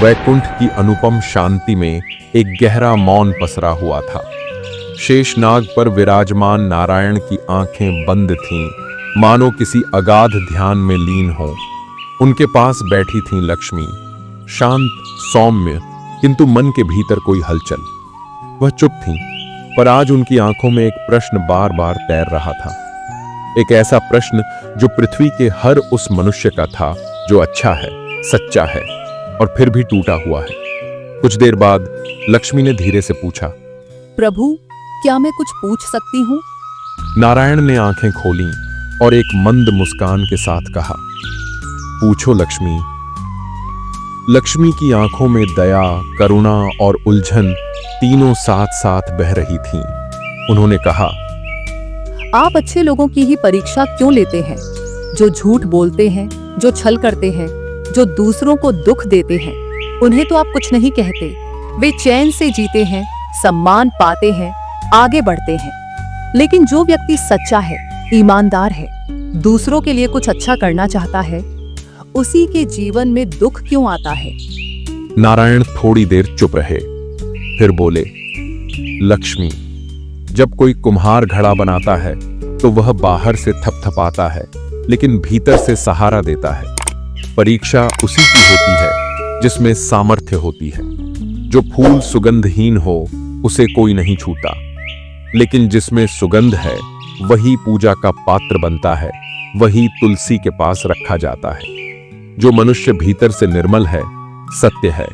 वैकुंठ की अनुपम शांति में एक गहरा मौन पसरा हुआ था। शेषनाग पर विराजमान नारायण की आंखें बंद थीं, मानो किसी अगाध ध्यान में लीन हो। उनके पास बैठी थीं लक्ष्मी, शांत, सौम्य, किंतु मन के भीतर कोई हलचल। वह चुप थीं, पर आज उनकी आंखों में एक प्रश्न बार बार तैर रहा था। एक ऐसा प्रश्न जो पृथ्वी के हर उस मनुष्य का था जो अच्छा है, सच्चा है और फिर भी टूटा हुआ है। कुछ देर बाद लक्ष्मी ने धीरे से पूछा, प्रभु, क्या मैं कुछ पूछ सकती हूँ? नारायण ने आंखें खोलीं और एक मंद मुस्कान के साथ कहा, पूछो लक्ष्मी। लक्ष्मी की आंखों में दया, करुणा और उलझन तीनों साथ साथ बह रही थीं। उन्होंने कहा, आप अच्छे लोगों की ही परीक्षा क्यों लेते हैं? जो झूठ बोलते हैं, जो छल करते हैं, जो दूसरों को दुख देते हैं, उन्हें तो आप कुछ नहीं कहते। वे चैन से जीते हैं, सम्मान पाते हैं, आगे बढ़ते हैं। लेकिन जो व्यक्ति सच्चा है, ईमानदार है, दूसरों के लिए कुछ अच्छा करना चाहता है, उसी के जीवन में दुख क्यों आता है? नारायण थोड़ी देर चुप रहे, फिर बोले, लक्ष्मी, जब कोई कुम्हार घड़ा बनाता है तो वह बाहर से थपथपाता है, लेकिन भीतर से सहारा देता है। परीक्षा उसी की होती है जिसमें सामर्थ्य होती है। जो फूल सुगंधहीन हो उसे कोई नहीं छूता, लेकिन जिसमें सुगंध है वही पूजा का पात्र बनता है, वही तुलसी के पास रखा जाता है। जो मनुष्य भीतर से निर्मल है, सत्य है,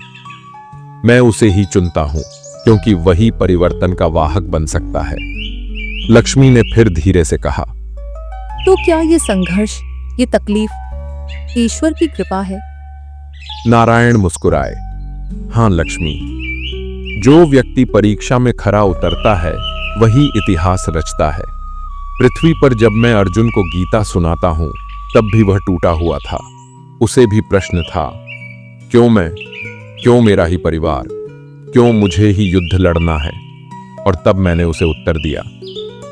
मैं उसे ही चुनता हूं, क्योंकि वही परिवर्तन का वाहक बन सकता है। लक्ष्मी ने फिर धीरे से कहा, तो क्या ये संघर्ष, ये तकलीफ ईश्वर की कृपा है? नारायण मुस्कुराए, हां लक्ष्मी, जो व्यक्ति परीक्षा में खरा उतरता है वही इतिहास रचता है। पृथ्वी पर जब मैं अर्जुन को गीता सुनाता हूं तब भी वह टूटा हुआ था। उसे भी प्रश्न था, क्यों मैं, क्यों मेरा ही परिवार, क्यों मुझे ही युद्ध लड़ना है? और तब मैंने उसे उत्तर दिया,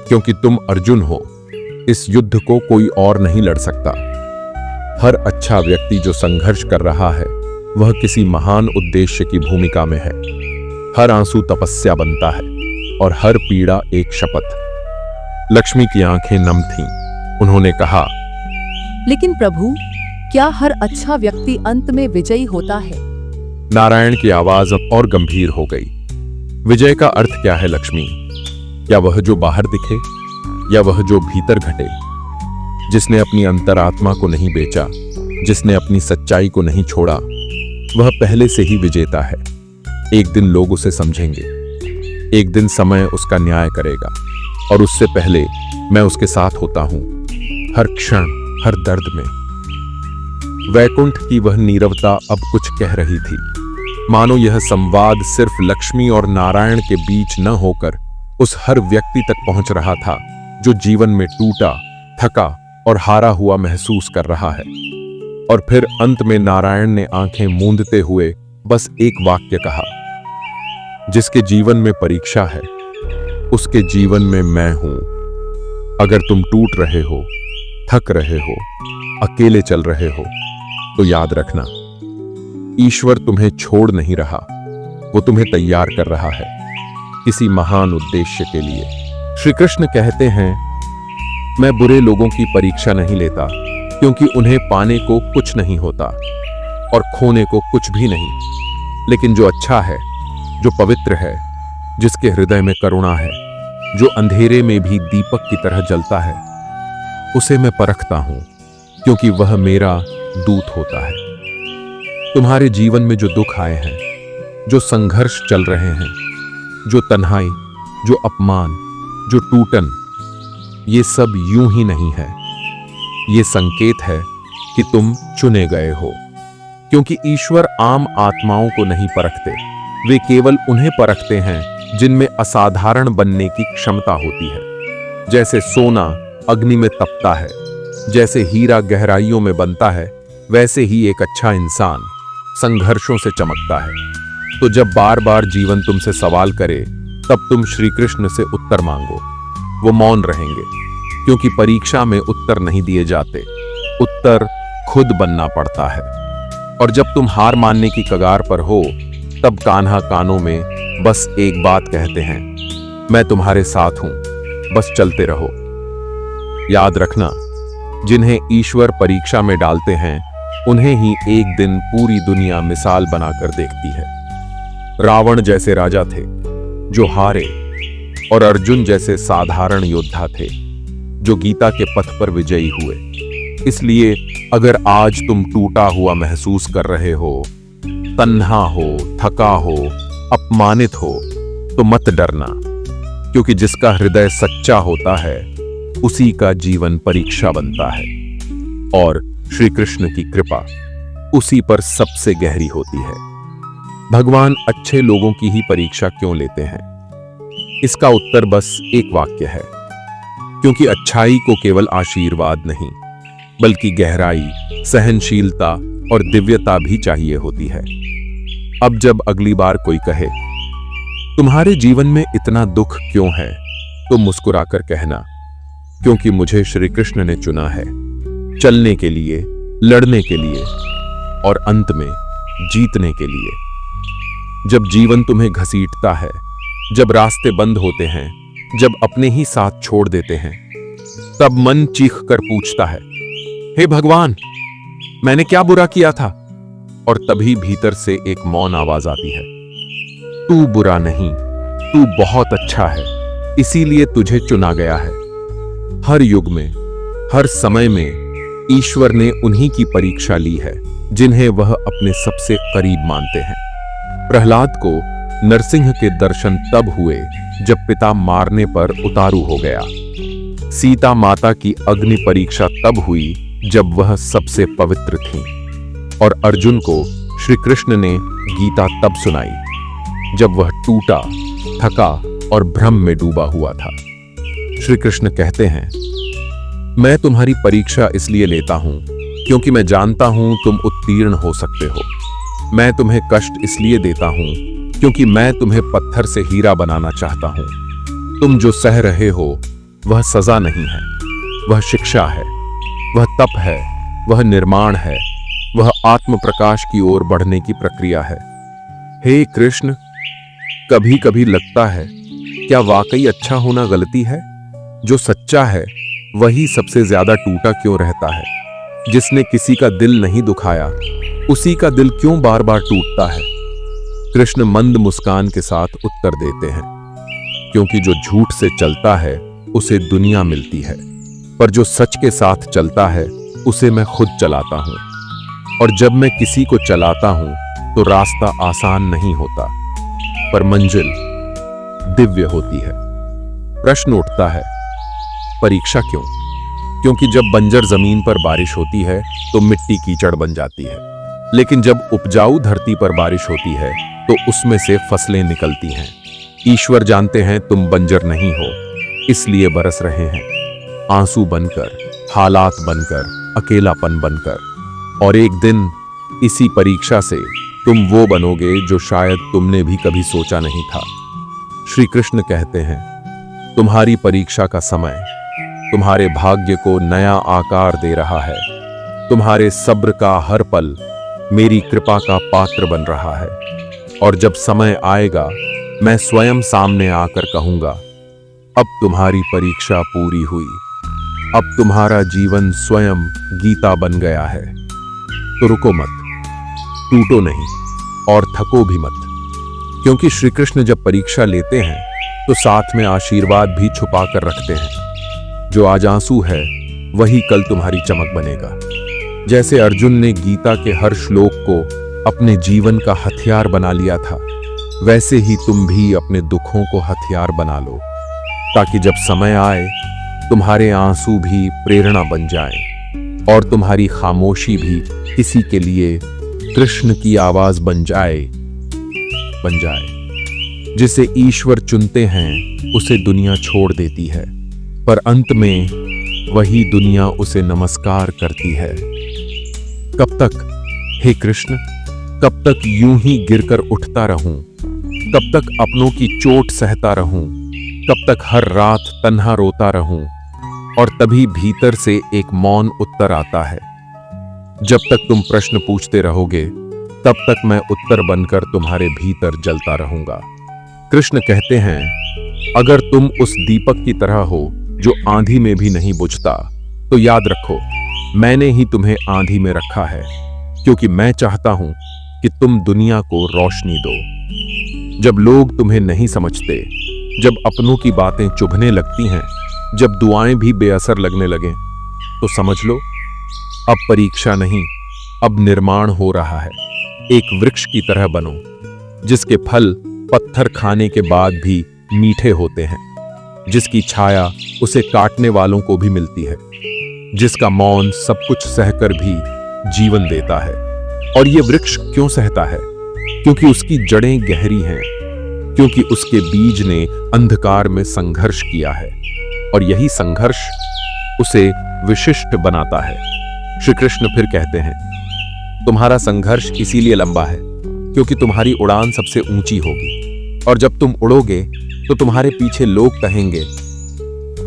क्योंकि तुम अर्जुन हो, इस युद्ध को कोई और नहीं लड़ सकता। हर अच्छा व्यक्ति जो संघर्ष कर रहा है वह किसी महान उद्देश्य की भूमिका में है। हर आंसू तपस्या बनता है और हर पीड़ा एक शपथ। लक्ष्मी की आंखें नम थीं। उन्होंने कहा, लेकिन प्रभु, क्या हर अच्छा व्यक्ति अंत में विजयी होता है? नारायण की आवाज अब और गंभीर हो गई। विजय का अर्थ क्या है लक्ष्मी? क्या वह जो बाहर दिखे, या वह जो भीतर घटे? जिसने अपनी अंतरात्मा को नहीं बेचा, जिसने अपनी सच्चाई को नहीं छोड़ा, वह पहले से ही विजेता है। एक दिन लोग उसे समझेंगे, एक दिन समय उसका न्याय करेगा, और उससे पहले मैं उसके साथ होता हूं, हर क्षण, हर दर्द में। वैकुंठ की वह नीरवता अब कुछ कह रही थी, मानो यह संवाद सिर्फ लक्ष्मी और नारायण के बीच न होकर उस हर व्यक्ति तक पहुंच रहा था जो जीवन में टूटा, थका और हारा हुआ महसूस कर रहा है। और फिर अंत में नारायण ने आंखें मूंदते हुए बस एक वाक्य कहा, जिसके जीवन में परीक्षा है उसके जीवन में मैं हूं। अगर तुम टूट रहे हो, थक रहे हो, अकेले चल रहे हो, तो याद रखना, ईश्वर तुम्हें छोड़ नहीं रहा, वो तुम्हें तैयार कर रहा है किसी महान उद्देश्य के लिए। श्री कृष्ण कहते हैं, मैं बुरे लोगों की परीक्षा नहीं लेता, क्योंकि उन्हें पाने को कुछ नहीं होता और खोने को कुछ भी नहीं। लेकिन जो अच्छा है, जो पवित्र है, जिसके हृदय में करुणा है, जो अंधेरे में भी दीपक की तरह जलता है, उसे मैं परखता हूं, क्योंकि वह मेरा दूत होता है। तुम्हारे जीवन में जो दुख आए हैं, जो संघर्ष चल रहे हैं, जो तन्हाई, जो अपमान, जो टूटन, ये सब यूं ही नहीं है। ये संकेत है कि तुम चुने गए हो, क्योंकि ईश्वर आम आत्माओं को नहीं परखते, वे केवल उन्हें परखते हैं जिनमें असाधारण बनने की क्षमता होती है। जैसे सोना अग्नि में तपता है, जैसे हीरा गहराइयों में बनता है, वैसे ही एक अच्छा इंसान संघर्षों से चमकता है। तो जब बार बार जीवन तुमसे सवाल करे, तब तुम श्री कृष्ण से उत्तर मांगो। वो मौन रहेंगे, क्योंकि परीक्षा में उत्तर नहीं दिए जाते, उत्तर खुद बनना पड़ता है। और जब तुम हार मानने की कगार पर हो, तब कान्हा कानों में बस एक बात कहते हैं, मैं तुम्हारे साथ हूं, बस चलते रहो। याद रखना, जिन्हें ईश्वर परीक्षा में डालते हैं, उन्हें ही एक दिन पूरी दुनिया मिसाल बनाकर देखती है। रावण जैसे राजा थे जो हारे, और अर्जुन जैसे साधारण योद्धा थे जो गीता के पथ पर विजयी हुए। इसलिए अगर आज तुम टूटा हुआ महसूस कर रहे हो, तन्हा हो, थका हो, अपमानित हो, तो मत डरना, क्योंकि जिसका हृदय सच्चा होता है उसी का जीवन परीक्षा बनता है, और श्री कृष्ण की कृपा उसी पर सबसे गहरी होती है। भगवान अच्छे लोगों की ही परीक्षा क्यों लेते हैं? इसका उत्तर बस एक वाक्य है, क्योंकि अच्छाई को केवल आशीर्वाद नहीं, बल्कि गहराई, सहनशीलता और दिव्यता भी चाहिए होती है। अब जब अगली बार कोई कहे, तुम्हारे जीवन में इतना दुख क्यों है, तो मुस्कुराकर कहना, क्योंकि मुझे श्री कृष्ण ने चुना है, चलने के लिए, लड़ने के लिए और अंत में जीतने के लिए। जब जीवन तुम्हें घसीटता है, जब रास्ते बंद होते हैं, जब अपने ही साथ छोड़ देते हैं, तब मन चीख कर पूछता है, हे भगवान, मैंने क्या बुरा किया था? और तभी भीतर से एक मौन आवाज आती है, तू बुरा नहीं, तू बहुत अच्छा है, इसीलिए तुझे चुना गया है। हर युग में, हर समय में ईश्वर ने उन्हीं की परीक्षा ली है जिन्हें वह अपने सबसे करीब मानते हैं। प्रहलाद को नरसिंह के दर्शन तब हुए जब पिता मारने पर उतारू हो गया। सीता माता की अग्नि परीक्षा तब हुई जब वह सबसे पवित्र थी। और अर्जुन को श्री कृष्ण ने गीता तब सुनाई जब वह टूटा, थका और भ्रम में डूबा हुआ था। श्री कृष्ण कहते हैं, मैं तुम्हारी परीक्षा इसलिए लेता हूं क्योंकि मैं जानता हूं तुम उत्तीर्ण हो सकते हो। मैं तुम्हें कष्ट इसलिए देता हूं क्योंकि मैं तुम्हें पत्थर से हीरा बनाना चाहता हूं। तुम जो सह रहे हो वह सजा नहीं है, वह शिक्षा है, वह तप है, वह निर्माण है, वह आत्म प्रकाश की ओर बढ़ने की प्रक्रिया है। हे कृष्ण, कभी कभी लगता है, क्या वाकई अच्छा होना गलती है? जो सच्चा है वही सबसे ज्यादा टूटा क्यों रहता है? जिसने किसी का दिल नहीं दुखाया, उसी का दिल क्यों बार बार टूटता है? कृष्ण मंद मुस्कान के साथ उत्तर देते हैं, क्योंकि जो झूठ से चलता है उसे दुनिया मिलती है, पर जो सच के साथ चलता है उसे मैं खुद चलाता हूं। और जब मैं किसी को चलाता हूं तो रास्ता आसान नहीं होता, पर मंजिल दिव्य होती है। प्रश्न उठता है, परीक्षा क्यों? क्योंकि जब बंजर जमीन पर बारिश होती है तो मिट्टी कीचड़ बन जाती है, लेकिन जब उपजाऊ धरती पर बारिश होती है तो उसमें से फसलें निकलती हैं। ईश्वर जानते हैं तुम बंजर नहीं हो, इसलिए बरस रहे हैं, आंसू बनकर, हालात बनकर, अकेलापन बनकर। और एक दिन इसी परीक्षा से तुम वो बनोगे जो शायद तुमने भी कभी सोचा नहीं था। श्री कृष्ण कहते हैं, तुम्हारी परीक्षा का समय तुम्हारे भाग्य को नया आकार दे रहा है। तुम्हारे सब्र का हर पल मेरी कृपा का पात्र बन रहा है। और जब समय आएगा मैं स्वयं सामने आकर कहूंगा, अब तुम्हारी परीक्षा पूरी हुई, अब तुम्हारा जीवन स्वयं गीता बन गया है। तो रुको मत, टूटो नहीं और थको भी मत, क्योंकि श्री कृष्ण जब परीक्षा लेते हैं तो साथ में आशीर्वाद भी छुपा कर रखते हैं। जो आज आंसू है वही कल तुम्हारी चमक बनेगा। जैसे अर्जुन ने गीता के हर श्लोक को अपने जीवन का हथियार बना लिया था, वैसे ही तुम भी अपने दुखों को हथियार बना लो, ताकि जब समय आए तुम्हारे आंसू भी प्रेरणा बन जाएं और तुम्हारी खामोशी भी किसी के लिए कृष्ण की आवाज बन जाए। जिसे ईश्वर चुनते हैं उसे दुनिया छोड़ देती है, पर अंत में वही दुनिया उसे नमस्कार करती है। कब तक हे कृष्ण, कब तक यूं ही गिरकर उठता रहूं? कब तक अपनों की चोट सहता रहूं? कब तक हर रात तन्हा रोता रहूं? और तभी भीतर से एक मौन उत्तर आता है, जब तक तुम प्रश्न पूछते रहोगे तब तक मैं उत्तर बनकर तुम्हारे भीतर जलता रहूंगा। कृष्ण कहते हैं, अगर तुम उस दीपक की तरह हो जो आंधी में भी नहीं बुझता, तो याद रखो मैंने ही तुम्हें आंधी में रखा है, क्योंकि मैं चाहता हूं कि तुम दुनिया को रोशनी दो। जब लोग तुम्हें नहीं समझते, जब अपनों की बातें चुभने लगती हैं, जब दुआएं भी बेअसर लगने लगें, तो समझ लो अब परीक्षा नहीं, अब निर्माण हो रहा है। एक वृक्ष की तरह बनो जिसके फल पत्थर खाने के बाद भी मीठे होते हैं, जिसकी छाया उसे काटने वालों को भी मिलती है, जिसका मौन सब कुछ सहकर भी जीवन देता है। और ये वृक्ष क्यों सहता है? क्योंकि उसकी जड़ें गहरी हैं, क्योंकि उसके बीज ने अंधकार में संघर्ष किया है, और यही संघर्ष उसे विशिष्ट बनाता है। श्री कृष्ण फिर कहते हैं, तुम्हारा संघर्ष इसीलिए लंबा है क्योंकि तुम्हारी उड़ान सबसे ऊंची होगी, और जब तुम उड़ोगे तो तुम्हारे पीछे लोग कहेंगे,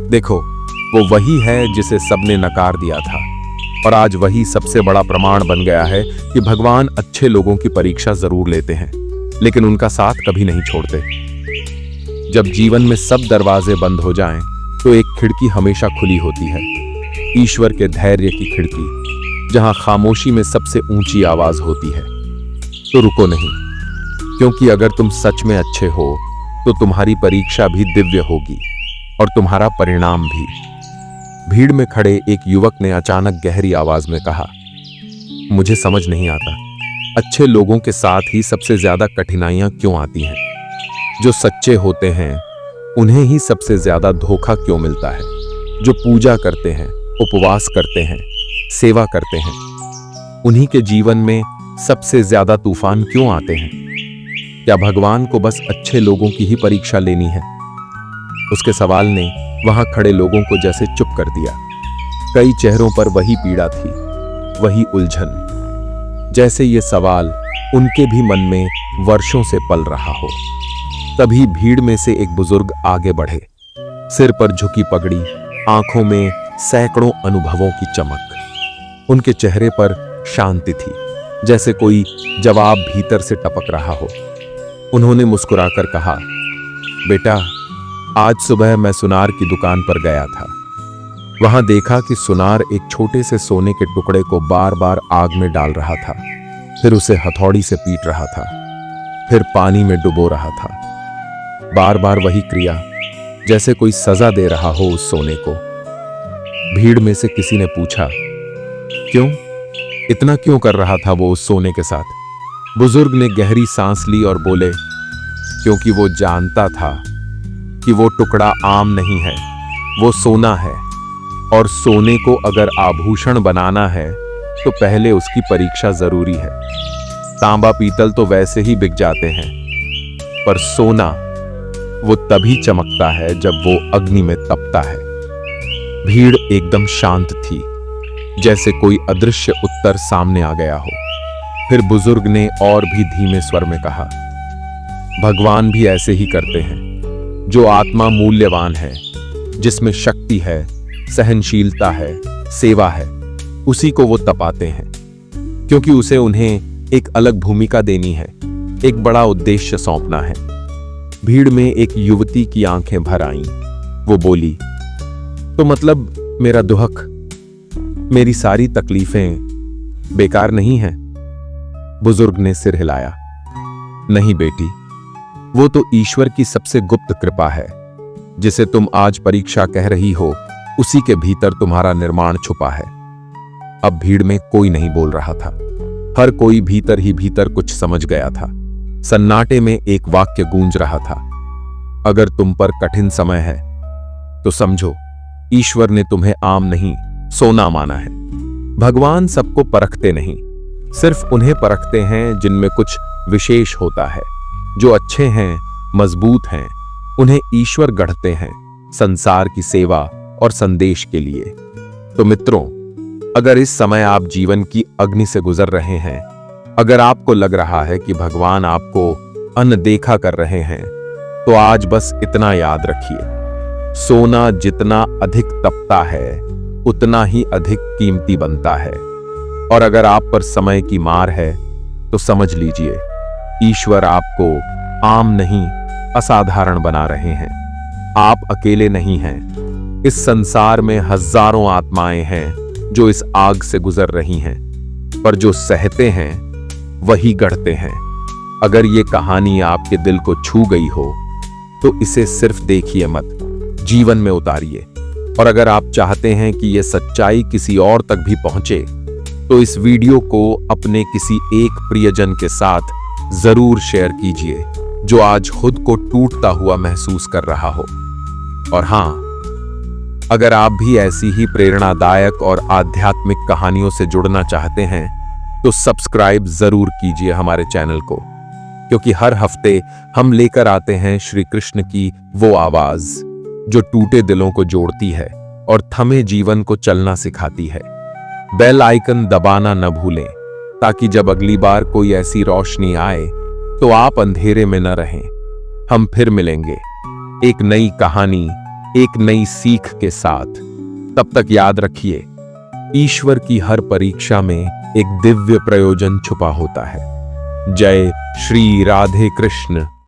देखो वो वही है जिसे सबने नकार दिया था। और आज वही सबसे बड़ा प्रमाण बन गया है कि भगवान अच्छे लोगों की परीक्षा जरूर लेते हैं, लेकिन उनका साथ कभी नहीं छोड़ते। जब जीवन में सब दरवाजे बंद हो जाएं, तो एक खिड़की हमेशा खुली होती है, ईश्वर के धैर्य की खिड़की, जहां खामोशी में सबसे ऊंची आवाज होती है। तो रुको नहीं, क्योंकि अगर तुम सच में अच्छे हो तो तुम्हारी परीक्षा भी दिव्य होगी और तुम्हारा परिणाम भी। भीड़ में खड़े एक युवक ने अचानक गहरी आवाज में कहा, मुझे समझ नहीं आता, अच्छे लोगों के साथ ही सबसे ज्यादा कठिनाइयां क्यों आती हैं? जो सच्चे होते हैं उन्हें ही सबसे ज्यादा धोखा क्यों मिलता है? जो पूजा करते हैं, उपवास करते हैं, सेवा करते हैं, उन्हीं के जीवन में सबसे ज्यादा तूफान क्यों आते हैं? क्या भगवान को बस अच्छे लोगों की ही परीक्षा लेनी है? उसके सवाल ने वहां खड़े लोगों को जैसे चुप कर दिया। कई चेहरों पर वही पीड़ा थी, वही उलझन, जैसे ये सवाल उनके भी मन में वर्षों से पल रहा हो। तभी भीड़ में से एक बुजुर्ग आगे बढ़े, सिर पर झुकी पगड़ी, आंखों में सैकड़ों अनुभवों की चमक। उनके चेहरे पर शांति थी, जैसे कोई जवाब भीतर से टपक रहा हो। उन्होंने मुस्कुराकर कहा, बेटा, आज सुबह मैं सुनार की दुकान पर गया था। वहां देखा कि सुनार एक छोटे से सोने के टुकड़े को बार बार आग में डाल रहा था, फिर उसे हथौड़ी से पीट रहा था, फिर पानी में डुबो रहा था। बार बार वही क्रिया, जैसे कोई सजा दे रहा हो उस सोने को। भीड़ में से किसी ने पूछा, क्यों? इतना क्यों कर रहा था वो उस सोने के साथ? बुजुर्ग ने गहरी सांस ली और बोले, क्योंकि वो जानता था कि वो टुकड़ा आम नहीं है, वो सोना है, और सोने को अगर आभूषण बनाना है तो पहले उसकी परीक्षा जरूरी है। तांबा पीतल तो वैसे ही बिक जाते हैं, पर सोना वो तभी चमकता है जब वो अग्नि में तपता है। भीड़ एकदम शांत थी, जैसे कोई अदृश्य उत्तर सामने आ गया हो। फिर बुजुर्ग ने और भी धीमे स्वर में कहा, भगवान भी ऐसे ही करते हैं। जो आत्मा मूल्यवान है, जिसमें शक्ति है, सहनशीलता है, सेवा है, उसी को वो तपाते हैं, क्योंकि उसे उन्हें एक अलग भूमिका देनी है, एक बड़ा उद्देश्य सौंपना है। भीड़ में एक युवती की आंखें भर आईं। वो बोली, तो मतलब मेरा दुख, मेरी सारी तकलीफें बेकार नहीं हैं? बुजुर्ग ने सिर हिलाया, नहीं बेटी, वो तो ईश्वर की सबसे गुप्त कृपा है। जिसे तुम आज परीक्षा कह रही हो, उसी के भीतर तुम्हारा निर्माण छुपा है। अब भीड़ में कोई नहीं बोल रहा था, हर कोई भीतर ही भीतर कुछ समझ गया था। सन्नाटे में एक वाक्य गूंज रहा था, अगर तुम पर कठिन समय है तो समझो ईश्वर ने तुम्हें आम नहीं, सोना माना है। भगवान सबको परखते नहीं, सिर्फ उन्हें परखते हैं जिनमें कुछ विशेष होता है। जो अच्छे हैं, मजबूत हैं, उन्हें ईश्वर गढ़ते हैं संसार की सेवा और संदेश के लिए। तो मित्रों, अगर इस समय आप जीवन की अग्नि से गुजर रहे हैं, अगर आपको लग रहा है कि भगवान आपको अनदेखा कर रहे हैं, तो आज बस इतना याद रखिए, सोना जितना अधिक तपता है उतना ही अधिक कीमती बनता है। और अगर आप पर समय की मार है तो समझ लीजिए, ईश्वर आपको आम नहीं असाधारण बना रहे हैं। आप अकेले नहीं हैं। इस संसार में हजारों आत्माएं हैं जो इस आग से गुजर रही हैं, पर जो सहते हैं वही गढ़ते हैं। अगर ये कहानी आपके दिल को छू गई हो तो इसे सिर्फ देखिए मत, जीवन में उतारिए। और अगर आप चाहते हैं कि यह सच्चाई किसी और तक भी पहुंचे तो इस वीडियो को अपने किसी एक प्रियजन के साथ जरूर शेयर कीजिए जो आज खुद को टूटता हुआ महसूस कर रहा हो। और हां, अगर आप भी ऐसी ही प्रेरणादायक और आध्यात्मिक कहानियों से जुड़ना चाहते हैं तो सब्सक्राइब जरूर कीजिए हमारे चैनल को, क्योंकि हर हफ्ते हम लेकर आते हैं श्री कृष्ण की वो आवाज जो टूटे दिलों को जोड़ती है और थमे जीवन को चलना सिखाती है। बेल आइकन दबाना न भूलें ताकि जब अगली बार कोई ऐसी रोशनी आए तो आप अंधेरे में न रहें। हम फिर मिलेंगे एक नई कहानी, एक नई सीख के साथ। तब तक याद रखिए, ईश्वर की हर परीक्षा में एक दिव्य प्रयोजन छुपा होता है। जय श्री राधे कृष्ण।